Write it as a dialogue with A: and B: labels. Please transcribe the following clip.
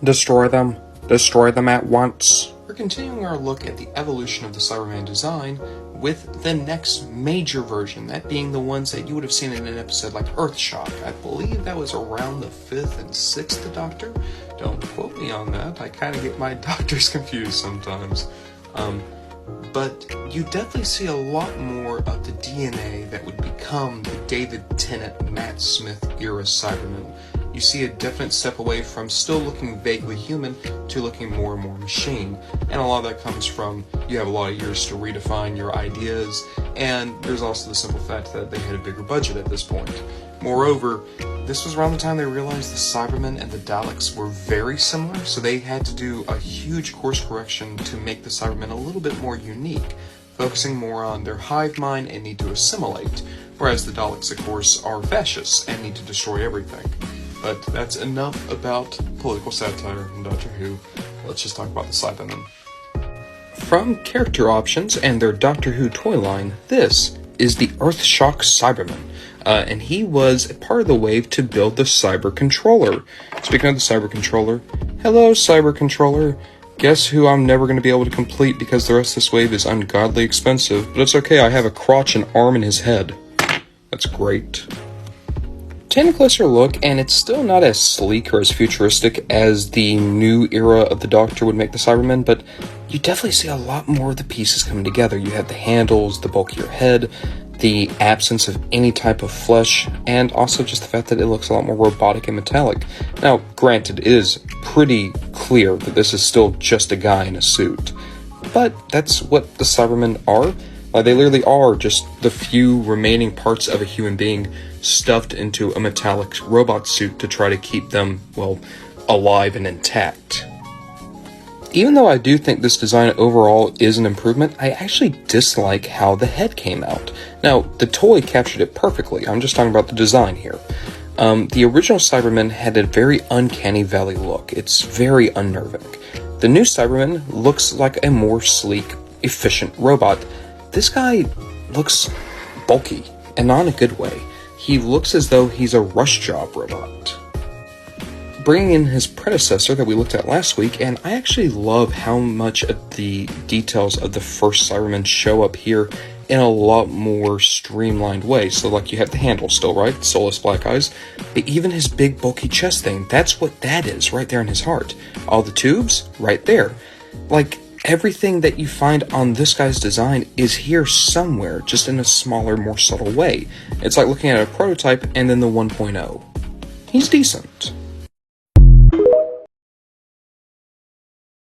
A: Destroy them. Destroy them at once. We're continuing our look at the evolution of the Cyberman design with the next major version, that being the ones that you would have seen in an episode like Earthshock. I believe that was around the 5th and 6th Doctor. Don't quote me on that, I kind of get my doctors confused sometimes. But you definitely see a lot more of the DNA that would become the David Tennant, Matt Smith era Cyberman. You see a definite step away from still looking vaguely human to looking more and more machine. And a lot of that comes from you have a lot of years to redefine your ideas, and there's also the simple fact that they had a bigger budget at this point. Moreover, this was around the time they realized the Cybermen and the Daleks were very similar, so they had to do a huge course correction to make the Cybermen a little bit more unique, focusing more on their hive mind and need to assimilate, whereas the Daleks, of course, are fascists and need to destroy everything. But that's enough about political satire in Doctor Who. Let's just talk about the Cybermen. From character options and their Doctor Who toy line, this is the Earthshock Cyberman. And he was part of the wave to build the Cyber Controller. Speaking of the Cyber Controller, hello Cyber Controller. Guess who I'm never going to be able to complete because the rest of this wave is ungodly expensive, but it's okay, I have a crotch and arm in his head. That's great. Take a closer look, and it's still not as sleek or as futuristic as the new era of the Doctor would make the Cybermen, but you definitely see a lot more of the pieces coming together. You have the handles, the bulkier head, the absence of any type of flesh, and also just the fact that it looks a lot more robotic and metallic. Now, granted, it is pretty clear that this is still just a guy in a suit, but that's what the Cybermen are. They literally are just the few remaining parts of a human being stuffed into a metallic robot suit to try to keep them, well, alive and intact. Even though I do think this design overall is an improvement, I actually dislike how the head came out. Now, the toy captured it perfectly, I'm just talking about the design here. The original Cyberman had a very uncanny valley look. It's very unnerving. The new Cyberman looks like a more sleek, efficient robot. This guy looks bulky, and not in a good way. He looks as though he's a rush job robot. Bringing in his predecessor that we looked at last week, and I actually love how much of the details of the first Cyberman show up here in a lot more streamlined way. So like you have the handle still, right? Soulless black eyes. But even his big bulky chest thing, that's what that is, right there in his heart. All the tubes, right there. Like, everything that you find on this guy's design is here somewhere, just in a smaller, more subtle way. It's like looking at a prototype and then the 1.0. He's decent.